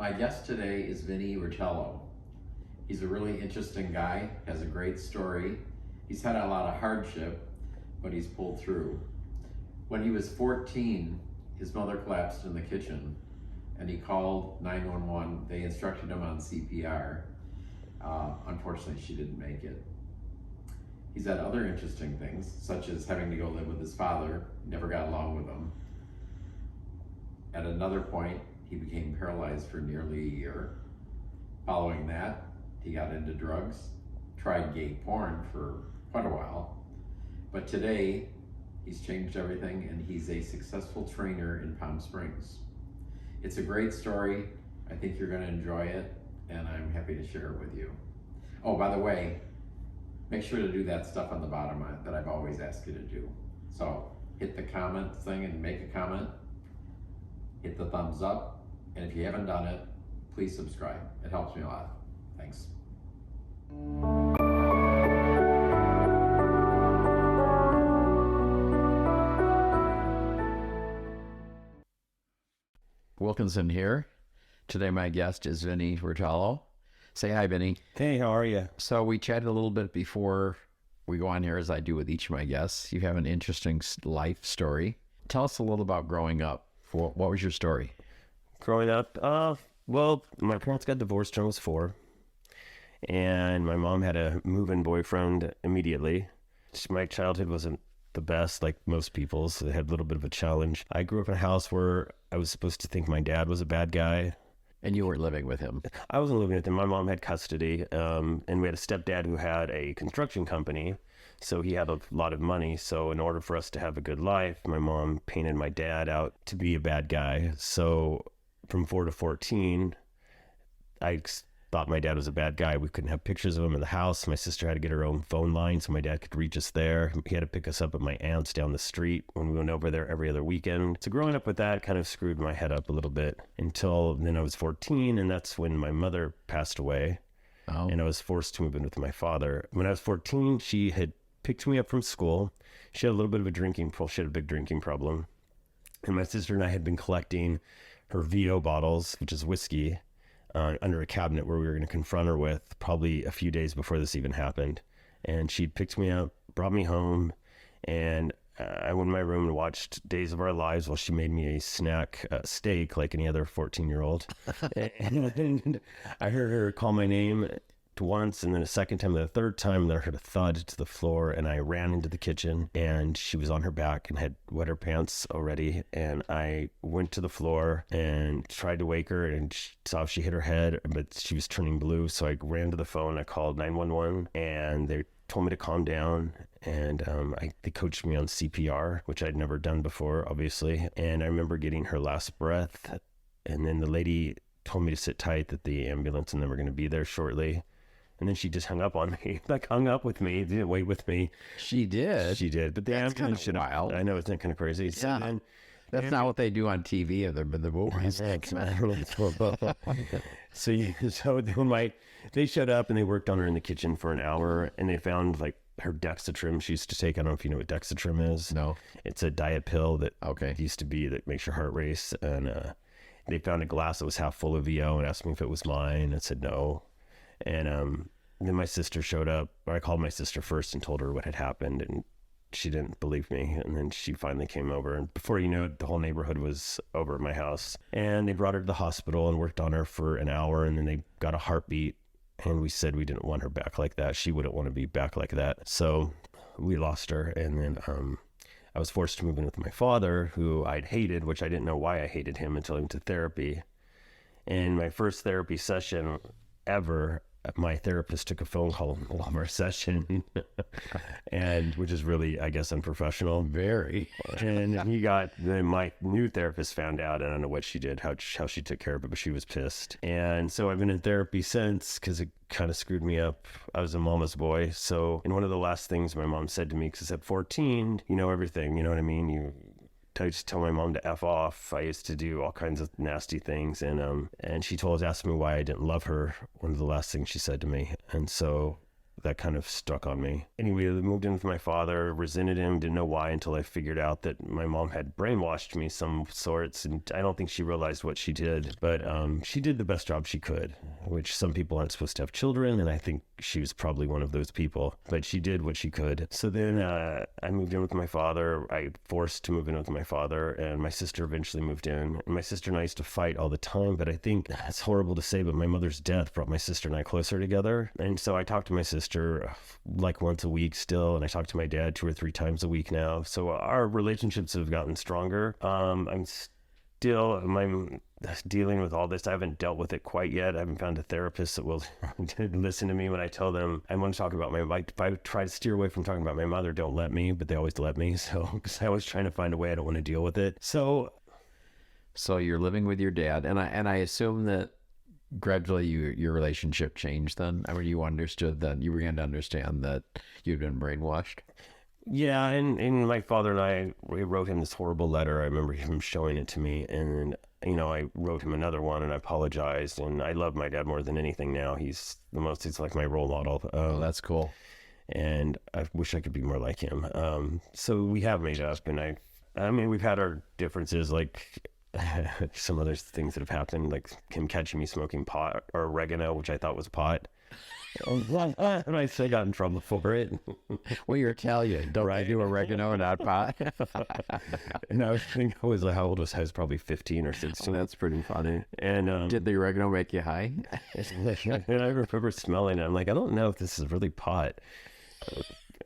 My guest today is Vinnie Rotalo. He's a really interesting guy, has a great story. He's had a lot of hardship, but he's pulled through. When he was 14, his mother collapsed in the kitchen and he called 911. They instructed him on CPR. Unfortunately, she didn't make it. He's had other interesting things, such as having to go live with his father. Never got along with him. At another point, he became paralyzed for nearly a year. Following that, he got into drugs, tried gay porn for quite a while. But today, he's changed everything and he's a successful trainer in Palm Springs. It's a great story. I think you're going to enjoy it, and I'm happy to share it with you. Oh, by the way, make sure to do that stuff on the bottom that I've always asked you to do. So hit the comment thing and make a comment. Hit the thumbs up, and if you haven't done it, please subscribe. It helps me a lot. Thanks. Wilkinson here. Today my guest is Vinnie Rotalo. Say hi, Vinnie. Hey, how are you? So we chatted a little bit before we go on here, as I do with each of my guests. You have an interesting life story. Tell us a little about growing up. What was your story? Growing up, well, my parents got divorced when I was 4, and my mom had a move-in boyfriend immediately. My childhood wasn't the best, like most people's. It had a little bit of a challenge. I grew up in a house where I was supposed to think my dad was a bad guy. And you weren't living with him? I wasn't living with him. My mom had custody, and we had a stepdad who had a construction company, so he had a lot of money. So in order for us to have a good life, my mom painted my dad out to be a bad guy. So from 4 to 14, I thought my dad was a bad guy. We couldn't have pictures of him in the house. My sister had to get her own phone line so my dad could reach us there. He had to pick us up at my aunt's down the street when we went over there every other weekend. So growing up with that kind of screwed my head up a little bit until then I was 14, and that's when my mother passed away. Oh. And I was forced to move in with my father. When I was 14, she had picked me up from school. She had a little bit of a she had a big drinking problem. And my sister and I had been collecting her VO bottles, which is whiskey, under a cabinet where we were going to confront her with probably a few days before this even happened. And she picked me up, brought me home, and I went in my room and watched Days of Our Lives while she made me a snack steak like any other 14-year-old. And I heard her call my name once, and then a second time, and the third time, and then I heard a thud to the floor, and I ran into the kitchen, and she was on her back and had wet her pants already, and I went to the floor and tried to wake her, and saw she hit her head, but she was turning blue, so I ran to the phone. I called 911, and they told me to calm down, and they coached me on CPR, which I'd never done before, obviously, and I remember getting her last breath, and then the lady told me to sit tight, that the ambulance and them were going to be there shortly. And then she just hung up on me, hung up with me, didn't wait with me. She did? She did. But the ambulance should have. Wild. I know, it's not kind of crazy. Yeah. So that's not what they do on TV or the movies. So when they showed up and they worked on her in the kitchen for an hour, and they found like her Dexatrim she used to take. I don't know if you know what Dexatrim is. No. It's a diet pill that used to be that makes your heart race. And they found a glass that was half full of VO and asked me if it was mine. I said no. And then my sister showed up, or I called my sister first and told her what had happened, and she didn't believe me. And then she finally came over, and before you know it, the whole neighborhood was over at my house. And they brought her to the hospital and worked on her for an hour, and then they got a heartbeat, and we said we didn't want her back like that. She wouldn't want to be back like that. So we lost her, and then I was forced to move in with my father, who I'd hated, which I didn't know why I hated him until I went to therapy. And my first therapy session ever, my therapist took a phone call in the middle of our session, and which is really, I guess, unprofessional. Very. And then my new therapist found out. I don't know what she did, how she took care of it, but she was pissed. And so I've been in therapy since, because it kind of screwed me up. I was a mama's boy. So, and one of the last things my mom said to me, because at 14, you know everything, you know what I mean? I used to tell my mom to F off. I used to do all kinds of nasty things. And she asked me why I didn't love her. One of the last things she said to me. And so that kind of stuck on me. Anyway, I moved in with my father, resented him, didn't know why until I figured out that my mom had brainwashed me some sorts, and I don't think she realized what she did, but she did the best job she could, which some people aren't supposed to have children, and I think she was probably one of those people, but she did what she could. So then I moved in with my father. I forced to move in with my father, and my sister eventually moved in. And my sister and I used to fight all the time, but I think it's horrible to say, but my mother's death brought my sister and I closer together. And so I talk to my sister like once a week still, and I talk to my dad 2 or 3 times a week now. So our relationships have gotten stronger. I'm still dealing with all this. I haven't dealt with it quite yet. I haven't found a therapist that will listen to me when I tell them I want to talk about if I try to steer away from talking about my mother, don't let me, but they always let me. So, because I always trying to find a way, I don't want to deal with it. So you're living with your dad, and I assume that gradually your relationship changed then. I mean, you understood that, you began to understand that you'd been brainwashed. Yeah, and my father and we wrote him this horrible letter. I remember him showing it to me, and I wrote him another one, and I apologized, and I love my dad more than anything now. He's like my role model. Oh, that's cool. And I wish I could be more like him. So we have made up, and I mean, we've had our differences, like some other things that have happened, like him catching me smoking pot or oregano, which I thought was pot. And I still got in trouble for it. Well, you're Italian. Don't I do oregano and not pot? And I think I was, how old was I? I was probably 15 or 16. That's pretty funny. And did the oregano make you high? And I remember smelling it. I'm like, I don't know if this is really pot.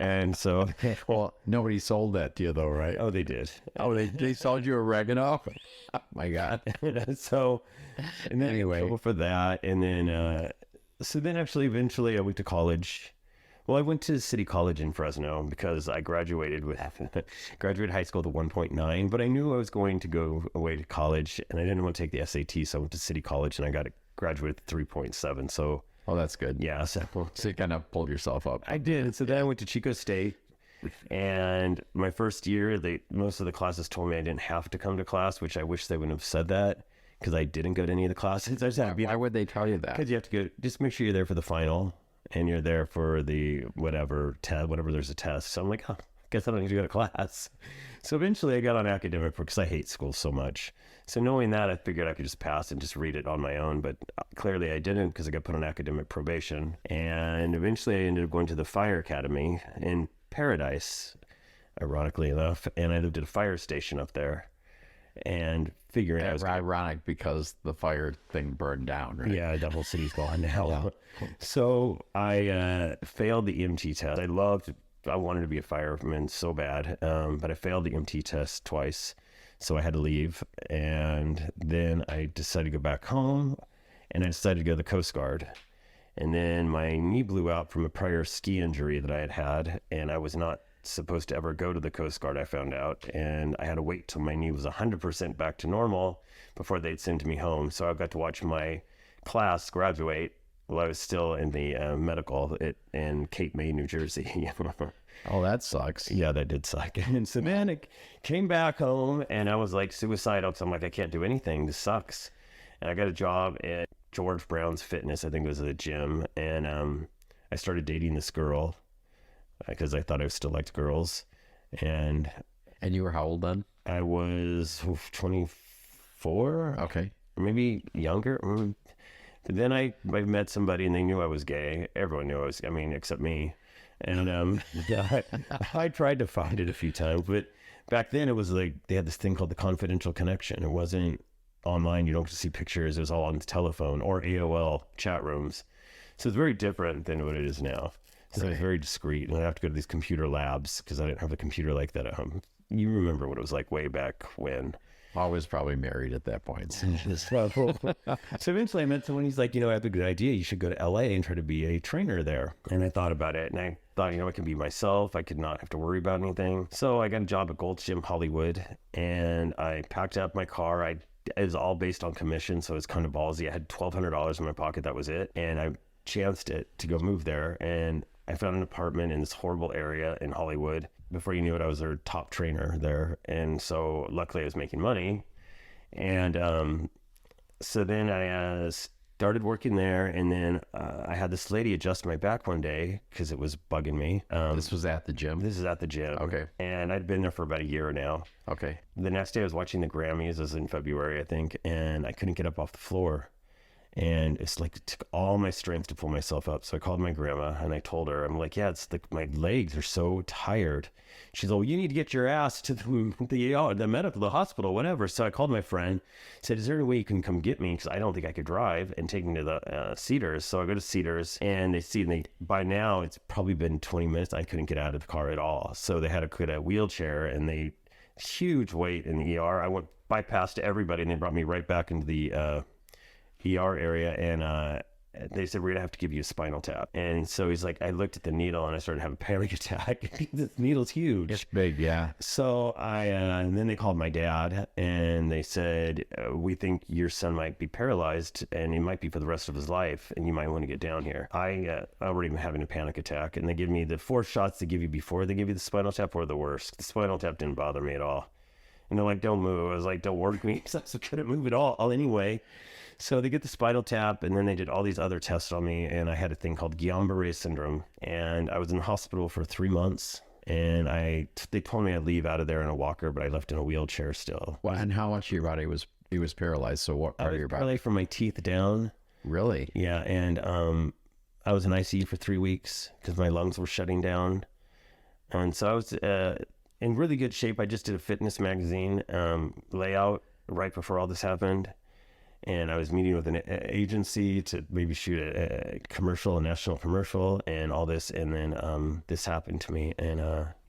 And so, well, nobody sold that to you though, right? oh, they did. Oh, they sold you oregano? Oh, my God. So, and then Anyway. for that, and then so then actually eventually I went to college. Well, I went to City College in Fresno because I graduated high school with a 1.9, but I knew I was going to go away to college, and I didn't want to take the SAT, so I went to City College, and I graduated with 3.7. So, oh, that's good. yeah, so you kind of pulled yourself up. I did. So then I went to Chico State, and my first year, most of the classes told me I didn't have to come to class, which I wish they wouldn't have said that, because I didn't go to any of the classes. I just had to be. Why would they tell you that? Because you have to go. Just make sure you're there for the final, and you're there for the whatever there's a test. So I'm like, oh, guess I don't need to go to class. So eventually I got on academic because I hate school so much. So knowing that, I figured I could just pass and just read it on my own. But clearly I didn't, because I got put on academic probation. And eventually I ended up going to the fire academy in Paradise, ironically enough. And I lived at a fire station up there. And figuring That's ironic because the fire thing burned down, right? Yeah, the whole city's gone now. So I failed the EMT test. I wanted to be a fireman so bad, but I failed the EMT test twice, so I had to leave. And then I decided to go back home, and I decided to go to the Coast Guard. And then my knee blew out from a prior ski injury that I had had, and I was not supposed to ever go to the Coast Guard, I found out, and I had to wait till my knee was 100% back to normal before they'd send me home. So I got to watch my class graduate while I was still in the medical in Cape May, New Jersey. Oh, that sucks. Yeah, that did suck. And so then I came back home, and I was like suicidal, because I'm like, I can't do anything. This sucks. And I got a job at George Brown's Fitness, I think it was at a gym, and I started dating this girl, because I thought I still liked girls. And you were how old then? I was 24. Okay. Or maybe younger. But then I met somebody, and they knew I was gay. Everyone knew except me. And yeah, I tried to find it a few times, but back then it was like they had this thing called the confidential connection. It wasn't online. You don't see pictures. It was all on the telephone or AOL chat rooms. So it's very different than what it is now. So it's very discreet, and I have to go to these computer labs because I didn't have a computer like that at home. You remember what it was like way back when. I was probably married at that point. So eventually I met someone, he's like, I have a good idea. You should go to LA and try to be a trainer there. And I thought about it, and I thought, I can be myself. I could not have to worry about anything. So I got a job at Gold's Gym Hollywood, and I packed up my car. It was all based on commission, so it's kind of ballsy. I had $1,200 in my pocket. That was it. And I chanced it to go move there. And I found an apartment in this horrible area in Hollywood. Before you knew it, I was their top trainer there. And so luckily I was making money. And so then I started working there, and then I had this lady adjust my back one day because it was bugging me. This was at the gym? This is at the gym. Okay. And I'd been there for about a year now. Okay. The next day I was watching the Grammys, this was in February, I think, and I couldn't get up off the floor. And it's like, it took all my strength to pull myself up. So I called my grandma and I told her, I'm like, yeah, it's like my legs are so tired. She's like, well, you need to get your ass to the hospital, whatever. So I called my friend, said, is there any way you can come get me? Because I don't think I could drive, and take me to the Cedars. So I go to Cedars, and by now it's probably been 20 minutes. I couldn't get out of the car at all. So they had to put a wheelchair, and huge wait in the ER. I went bypassed everybody, and they brought me right back into the ER area, and they said, we're gonna have to give you a spinal tap. And so he's like, I looked at the needle and I started having a panic attack. This needle's huge. It's big, yeah. So and then they called my dad, and they said, we think your son might be paralyzed, and he might be for the rest of his life, and you might want to get down here. I already been having a panic attack, and they give me the 4 shots they give you before they give you the spinal tap were the worst. The spinal tap didn't bother me at all. And they're like, don't move. I was like, don't work me. So I couldn't move at all anyway. So they get the spinal tap, and then they did all these other tests on me, and I had a thing called Guillain-Barré syndrome, and I was in the hospital for 3 months, and they told me I'd leave out of there in a walker, but I left in a wheelchair still. Well, and how much of your body was paralyzed? So what part of your body? Probably from my teeth down. Really? Yeah, and I was in ICU for 3 weeks because my lungs were shutting down, and so I was in really good shape. I just did a fitness magazine layout right before all this happened. And I was meeting with an agency to maybe shoot a national commercial, and all this. And then this happened to me, and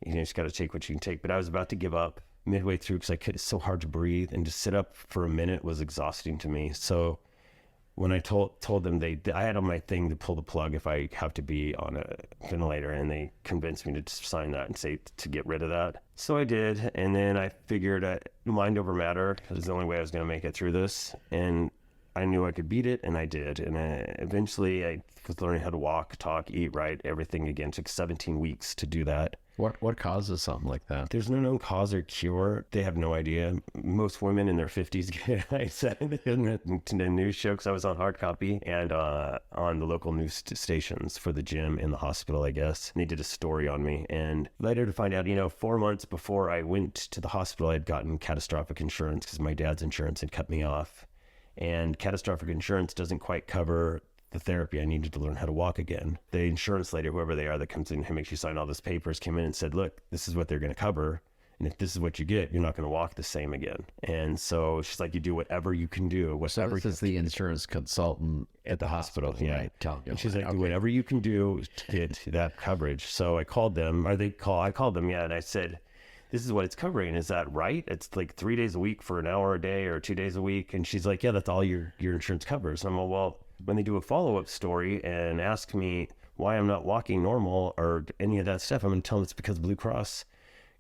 you just got to take what you can take. But I was about to give up midway through because it's so hard to breathe, and to sit up for a minute was exhausting to me. So when I told them I had on my thing to pull the plug if I have to be on a ventilator, and they convinced me to sign that and say to get rid of that. So I did, and then I figured mind over matter was the only way I was going to make it through this, and I knew I could beat it, and I did. And eventually I was learning how to walk, talk, eat right, everything again. It took 17 weeks to do that. What causes something like that? There's no known cause or cure. They have no idea. Most women in their 50s get I said in the news show, because I was on hard copy and on the local news stations for the gym in the hospital, I guess. And they did a story on me. And later to find out, 4 months before I went to the hospital, I'd gotten catastrophic insurance because my dad's insurance had cut me off. And catastrophic insurance doesn't quite cover the therapy I needed to learn how to walk again. The insurance lady, whoever they are that comes in and makes you sign all these papers, came in and said, look, this is what they're going to cover, and if this is what you get, you're not going to walk the same again. And so she's like, you do whatever you can do, whatever. So this is the insurance consultant at the hospital, yeah. Right? And she's like, do whatever you can do to get that coverage. So I called them, I called them, yeah, and I said, this is what it's covering. Is that right? It's like 3 days a week for an hour a day, or 2 days a week. And she's like, yeah, that's all your insurance covers. And I'm like, well, when they do a follow-up story and ask me why I'm not walking normal or any of that stuff, I'm going to tell them it's because Blue Cross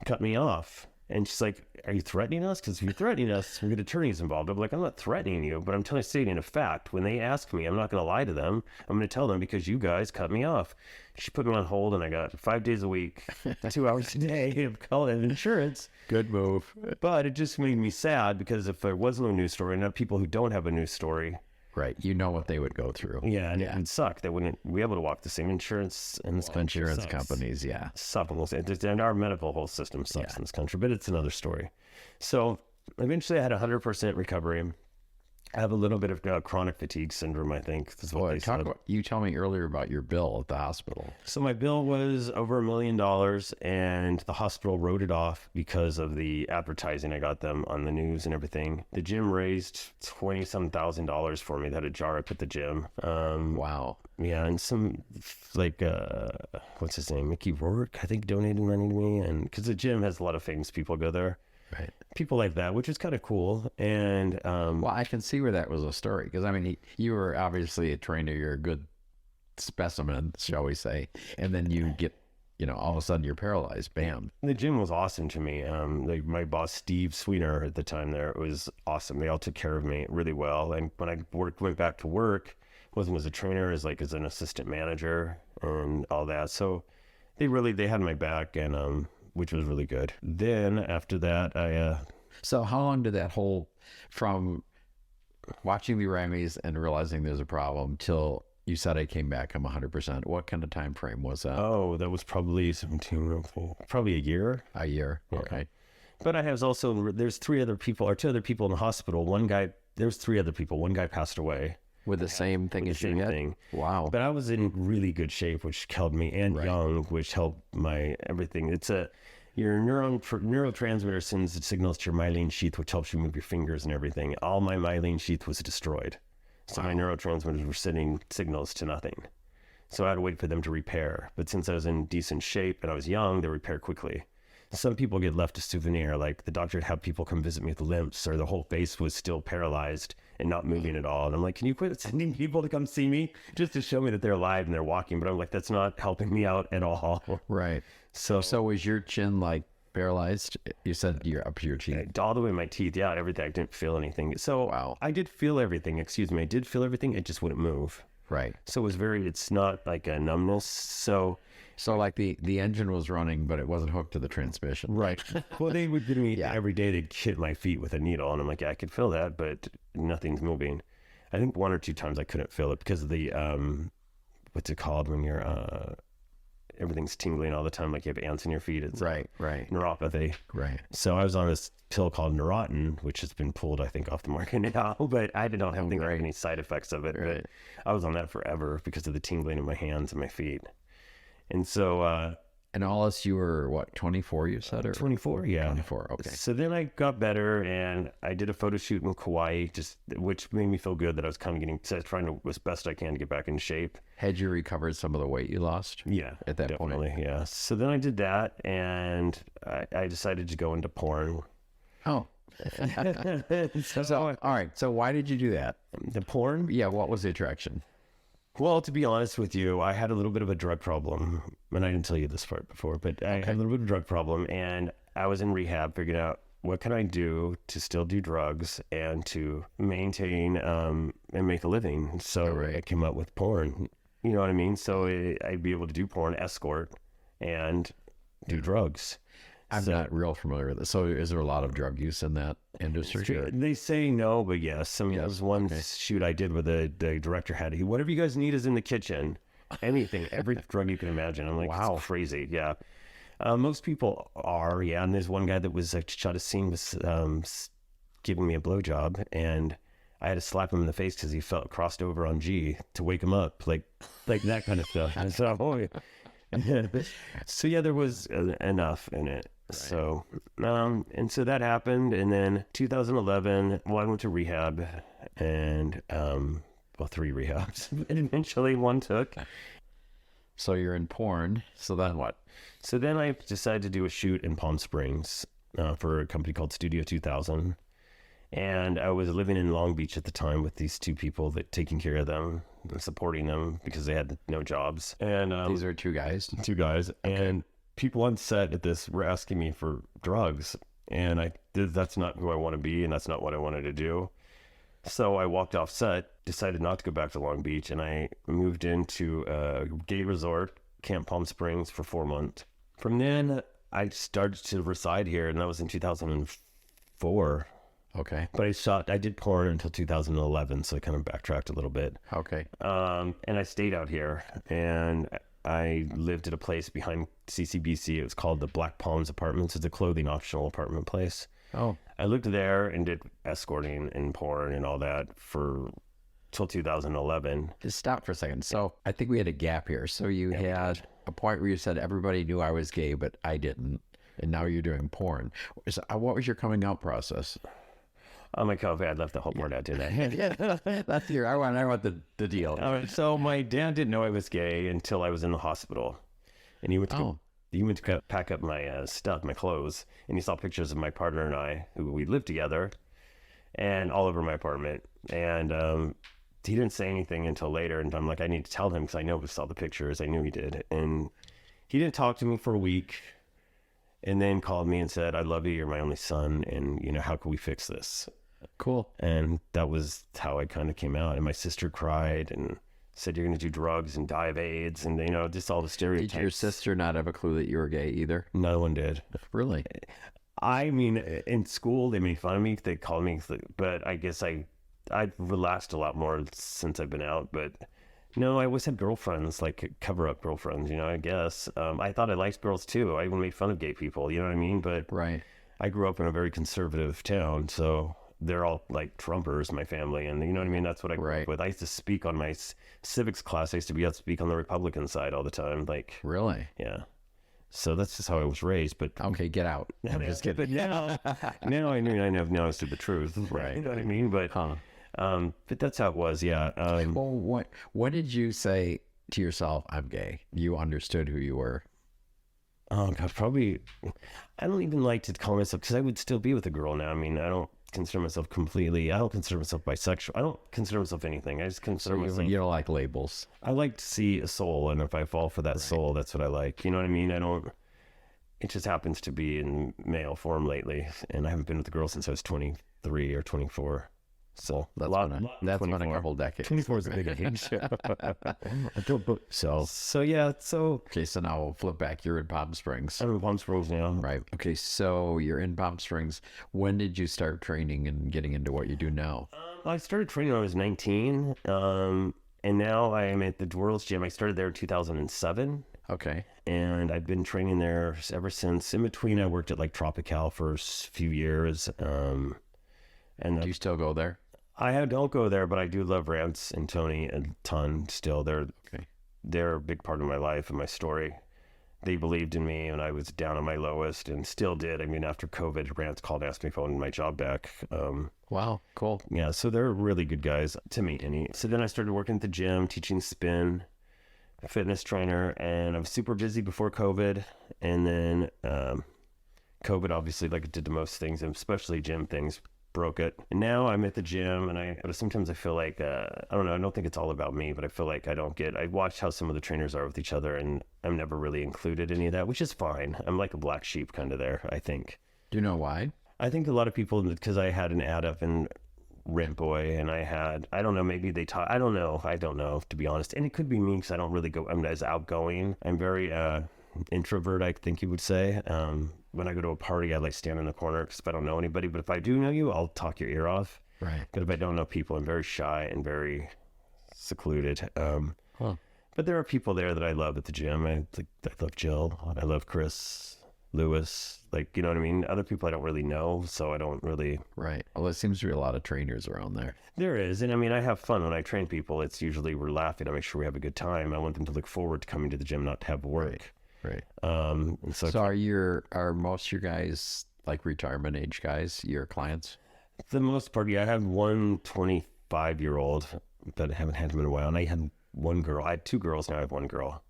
cut me off. And she's like, are you threatening us? Because if you're threatening us, we get attorneys involved. I'm like, I'm not threatening you, but I'm stating a fact. When they ask me, I'm not going to lie to them. I'm going to tell them because you guys cut me off. She put me on hold, and I got 5 days a week, 2 hours a day of calling insurance. Good move. But it just made me sad, because if there was no news story, and people who don't have a news story, right, you know what they would go through. Yeah, and it would suck. They wouldn't be able to walk the same. Insurance in this country insurance companies, yeah. Suck. And our medical whole system sucks in this country, but it's another story. So eventually I had 100% recovery. I have a little bit of chronic fatigue syndrome, I think. Is what they said. You told me earlier about your bill at the hospital. So my bill was over $1 million, and the hospital wrote it off because of the advertising I got them on the news and everything. The gym raised $20-some thousand for me. They had a jar up at the gym. Wow. Yeah, and some, what's his name? Mickey Rourke, I think, donated money to me. And because the gym has a lot of famous people go there. Right. People like that, which is kind of cool. And well, I can see where that was a story, because I mean, you were obviously a trainer. You're a good specimen, shall we say, and then you get, all of a sudden you're paralyzed. Bam. The gym was awesome to me. My boss Steve Sweeter at the time there was awesome. They all took care of me really well. And when I went back to work, wasn't as a trainer, as an assistant manager and all that. So they had my back, and which was really good. Then after that, So how long did that whole, from watching the Rammies and realizing there's a problem till you said I came back, I'm 100%. What kind of time frame was that? Oh, that was probably 17, probably a year. A year. Yeah. Okay. But I have also, there's two other people in the hospital. There's three other people. One guy passed away. With the same thing as you had? Wow. But I was in really good shape, which helped me, and young, which helped my everything. Your neurotransmitter sends signals to your myelin sheath, which helps you move your fingers and everything. All my myelin sheath was destroyed. So my neurotransmitters were sending signals to nothing. So I had to wait for them to repair. But since I was in decent shape and I was young, they repair quickly. Some people get left a souvenir, like the doctor would have people come visit me with limps, or the whole face was still paralyzed and not moving at all. And I'm like, can you quit sending people to come see me just to show me that they're alive and they're walking? But I'm like, that's not helping me out at all. Right. So was your chin like paralyzed? You said you're up to your chin. All the way to my teeth. Yeah, everything. I didn't feel anything. So wow. I did feel everything. Excuse me. I did feel everything. It just wouldn't move. Right. So it's not like a numbness. So like the engine was running, but it wasn't hooked to the transmission. Right. Well, they would give me every day, they'd hit my feet with a needle. And I'm like, yeah, I could feel that, but nothing's moving. I think one or two times I couldn't feel it because of the, what's it called when you're, everything's tingling all the time, like you have ants in your feet. It's right. neuropathy. Right. So I was on this pill called Neurontin, which has been pulled, I think, off the market now, but I didn't have any side effects of it. Right. But I was on that forever because of the tingling in my hands and my feet. And so, and all this, you were what, 24, you said? Or 24, yeah. 24, okay. So then I got better and I did a photo shoot in Kauai, which made me feel good that I was kind of trying to, as best I can, to get back in shape. Had you recovered some of the weight you lost? Yeah. At that definitely, point? Yeah. So then I did that and I decided to go into porn. Oh. So, all right. So why did you do that? The porn? Yeah. What was the attraction? Well, to be honest with you, I had a little bit of a drug problem, and I didn't tell you this part before, but I had a little bit of a drug problem, and I was in rehab figuring out what can I do to still do drugs and to maintain and make a living. So I came up with porn, you know what I mean? So I'd be able to do porn, escort, and do drugs. I'm not real familiar with it. So is there a lot of drug use in that industry? They say no, but yes. I mean, there was one shoot I did where the director had, whatever you guys need is in the kitchen. Anything, every drug you can imagine. I'm like, wow, it's crazy. Yeah. Most people are, yeah. And there's one guy that was shot a scene was giving me a blowjob, and I had to slap him in the face because he crossed over on G to wake him up, like that kind of stuff. And so, so yeah, there was enough in it. Right. So, and so that happened. And then 2011, I went to rehab and, 3 rehabs. And eventually one took. So you're in porn. So then what? So then I decided to do a shoot in Palm Springs for a company called Studio 2000. And I was living in Long Beach at the time with these 2 people taking care of them and supporting them because they had no jobs. And these are 2 guys? 2 guys. Okay. And people on set at this were asking me for drugs. And that's not who I want to be, and that's not what I wanted to do. So I walked off set, decided not to go back to Long Beach, and I moved into a gay resort, Camp Palm Springs, for 4 months. From then, I started to reside here, and that was in 2004. Okay. But I did porn until 2011, so I kind of backtracked a little bit. Okay. And I stayed out here, and I lived at a place behind CCBC. It was called the Black Palms Apartments. It's a clothing optional apartment place. Oh. I lived there and did escorting and porn and all that till 2011. Just stop for a second. So I think we had a gap here. So you had a point where you said everybody knew I was gay, but I didn't. And now you're doing porn. So what was your coming out process? Oh my God, I left the whole part out, didn't I? Yeah, that's your. I want the deal. All right, so my dad didn't know I was gay until I was in the hospital, and he went to pack up my stuff, my clothes, and he saw pictures of my partner and I, who we lived together, and all over my apartment. And he didn't say anything until later, and I'm like, I need to tell him because I know he saw the pictures. I knew he did, and he didn't talk to me for a week, and then called me and said, "I love you. You're my only son, and how can we fix this?" Cool. And that was how I kind of came out. And my sister cried and said, "You're going to do drugs and die of AIDS," and just all the stereotypes. Did your sister not have a clue that you were gay either? No one did. Really? I mean, in school they made fun of me. They called me, but I guess I I've relaxed a lot more since I've been out, but no, I always had girlfriends, like cover-up girlfriends, I guess. I thought I liked girls too. I even made fun of gay people, you know what I mean? But Right. I grew up in a very conservative town, so they're all like Trumpers, my family, and you know what I mean? That's what I grew Right. up with. I used to speak on my civics class. I used to be able to speak on the Republican side all the time. Like, Really? yeah. So that's just how I was raised. But Okay, get out. I'm just kidding. but now I mean, I know now I see the truth, Right. You know what I mean? But but that's how it was. Yeah. Well, what did you say to yourself? I'm gay. You understood who you were. Oh God, probably. I don't even like to call myself, because I would still be with a girl now. I mean, I don't consider myself completely. I don't consider myself bisexual. I don't consider myself anything. I just consider myself. You don't like labels. I like to see a soul, and if I fall for that soul, that's what I like. You know what I mean? I don't. It just happens to be in male form lately, and I haven't been with a girl since I was 23 or 24. So That's that's been a couple decades. 24 is a big age. So Yeah. So okay, so now we'll flip back. You're in Palm Springs. I'm in Palm Springs now. Right. Okay, so you're in Palm Springs. When did you start training and getting into what you do now? I started training when I was 19, and now I am at the Dwarrells Gym. I started there in 2007. Okay. And I've been training there ever since. In between, I worked at like Tropical for a few years. And Do you still go there? don't go there, but I do love Rance and Tony a ton still. They're a big part of my life and my story. They believed in me when I was down on my lowest, and still did. I mean, after COVID, Rance called and asked me if I wanted my job back. Wow, cool. Yeah, so they're really good guys to me. So then I started working at the gym, teaching spin, a fitness trainer, and I was super busy before COVID. And then COVID, obviously, like it did to most things, and especially gym things, broke it. And now I'm at the gym, but sometimes I feel like, I don't know, I don't think it's all about me, but I feel like I watch how some of the trainers are with each other, and I'm never really included in any of that, which is fine. I'm like a black sheep kind of there, I think. Do you know why? I think a lot of people, because I had an ad up in Rent Boy, and I don't know, maybe they taught, I don't know, to be honest. And it could be me, because I don't really I'm as outgoing. I'm very introvert, I think you would say. When I go to a party, I like stand in the corner, because if I don't know anybody, but if I do know you, I'll talk your ear off. Right. But if I don't know people, I'm very shy and very secluded. But there are people there that I love at the gym. I love Jill. I love Chris, Lewis. Like, you know what I mean? Other people I don't really know, so I don't really... Right. Well, there seems to be a lot of trainers around there. There is. And I mean, I have fun when I train people. It's usually we're laughing. I make sure we have a good time. I want them to look forward to coming to the gym, not to have work. Right. And so are most of your guys like retirement age guys, your clients? For the most part, yeah. I have one 25-year-old, but I haven't had him in a while. And I had one girl. I had two girls, now I have one girl.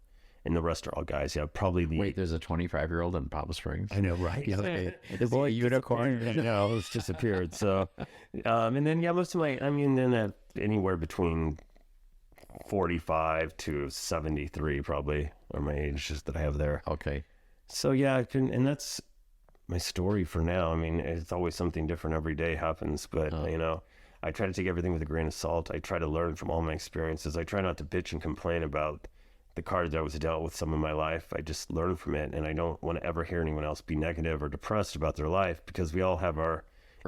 And the rest are all guys. Yeah, probably Wait, there's a 25-year-old in Palm Springs? I know, right? Yeah. The boy unicorn. No, it's disappeared. So, and then, yeah, most of anywhere between 45 to 73 probably are my ages that I have there. Okay. So, yeah, and that's my story for now. I mean, it's always something different every day happens, but, I try to take everything with a grain of salt. I try to learn from all my experiences. I try not to bitch and complain about the cards I was dealt with some of my life. I just learn from it, and I don't want to ever hear anyone else be negative or depressed about their life, because we all have our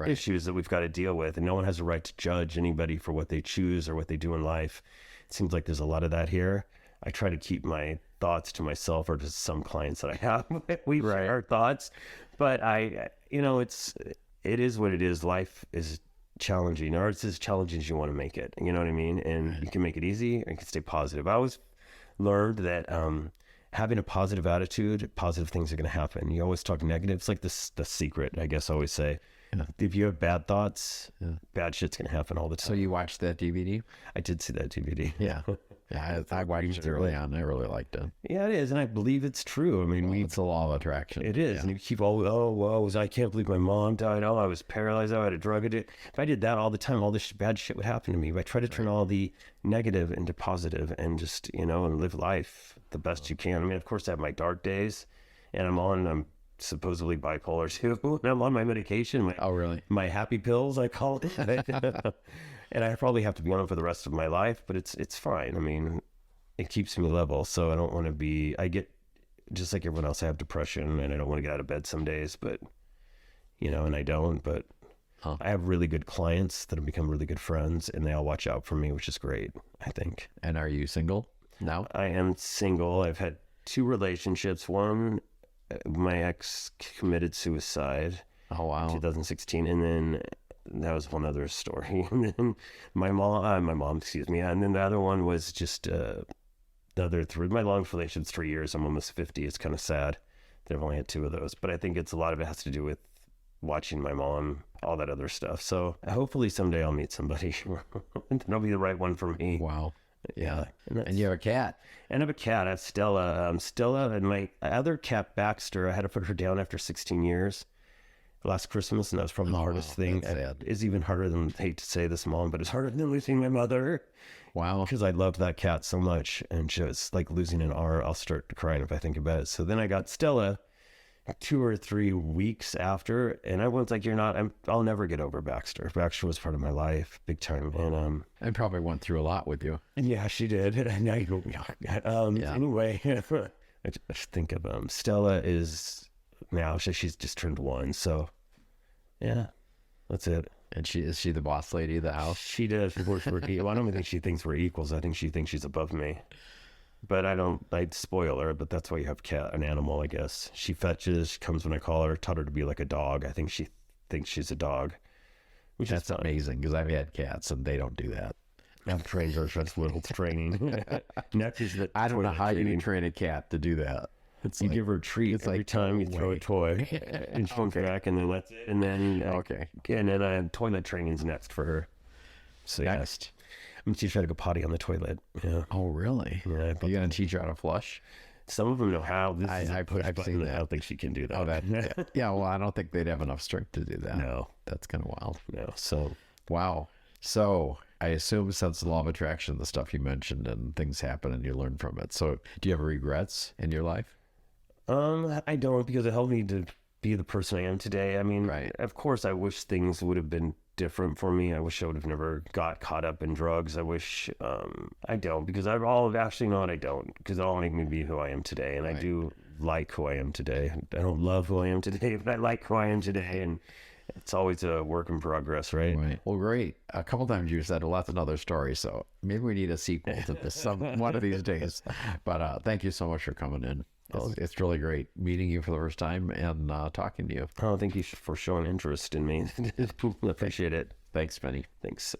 issues that we've got to deal with, and no one has a right to judge anybody for what they choose or what they do in life. It seems like there's a lot of that here. I try to keep my thoughts to myself, or to some clients that I have. We share our thoughts, but it is what it is. Life is challenging, or it's as challenging as you want to make it. You know what I mean? And you can make it easy, or you can stay positive. I always learned that having a positive attitude, positive things are going to happen. You always talk negative. It's like the secret, I guess I always say. Yeah. If you have bad thoughts, bad shit's going to happen all the time. So you watched that DVD? I did see that DVD. Yeah. Yeah, I watched it early on. I really liked it. Yeah, it is. And I believe it's true. I mean, it's the law of attraction. It is. Yeah. And you keep I can't believe my mom died. Oh, I was paralyzed. Oh, I had a drug addict. If I did that all the time, all this bad shit would happen to me. But I try to turn all the negative into positive, and just, and live life the best you can. I mean, of course, I have my dark days, and I'm supposedly bipolar too. And I'm on my medication. Oh, really? My happy pills, I call it. And I probably have to be on it for the rest of my life, but it's fine. I mean, it keeps me level. So I don't want to I get, just like everyone else, I have depression, and I don't want to get out of bed some days, but, and I don't, but Huh. I have really good clients that have become really good friends, and they all watch out for me, which is great, I think. And are you single now? I am single. I've had 2 relationships. One, my ex committed suicide Oh, wow. 2016, and then that was one other story. And then my mom, excuse me, and then the other one was just the other 3. My long relationship's 3 years. I'm almost 50. It's kind of sad that I've only had 2 of those, but I think it's a lot of it has to do with watching my mom, all that other stuff. So hopefully someday I'll meet somebody and it'll be the right one for me. Wow. Yeah. And And you have a cat. I have a cat. I have Stella. Stella and my other cat, Baxter, I had to put her down after 16 years last Christmas, and that was probably the hardest thing. That's sad. It's even harder than, I hate to say this, Mom, but it's harder than losing my mother. Wow. Because I loved that cat so much, and just like losing an arm, I'll start crying if I think about it. So then I got Stella 2 or 3 weeks after, and everyone's like, I'll never get over Baxter. Baxter was part of my life, big time. And I probably went through a lot with you. yeah, she did. And anyway, I just think of Stella is now, she's just turned 1, so yeah, that's it. And is she the boss lady of the house? She does. Well, I don't even think she thinks we're equals. I think she thinks she's above me. But I'd spoil her, but that's why you have an animal, I guess. She fetches, she comes when I call her, taught her to be like a dog. I think she thinks she's a dog, which That's is fun. amazing because I've had cats and they don't do that. I'm trained her, that's little training. Next is that I don't know toilet how you training. train a cat to do that. It's You like, give her a treat every time you throw a toy, and she comes back, and then that's it. And then okay. and then toilet training's next for her. So Next. I'm teach her how to go potty on the toilet. Yeah, Oh, really? yeah. You gonna teach her how to flush? Some of them know how. This is a I've push seen button. that. I don't think she can do that. Oh, that. Yeah. Well, I don't think they'd have enough strength to do that. No, That's kind of wild. no. So Wow. So I assume since the law of attraction, the stuff you mentioned, and things happen and you learn from it. So do you have regrets in your life? I don't, because it helped me to be the person I am today. I mean, Right. Of course, I wish things would have been different for me. I wish I would have never got caught up in drugs. I wish I don't, because actually not. I don't, because it'll make me be who I am today, and Right. I do like who I am today. I don't love who I am today, but I like who I am today, and it's always a work in progress, right? Right. Well, great. A couple times you said, well, that's another story. So maybe we need a sequel to this one of these days. But thank you so much for coming in. It's really great meeting you for the first time and talking to you. Oh, thank you for showing interest in me. Appreciate it. Thanks, Vinnie. Thanks.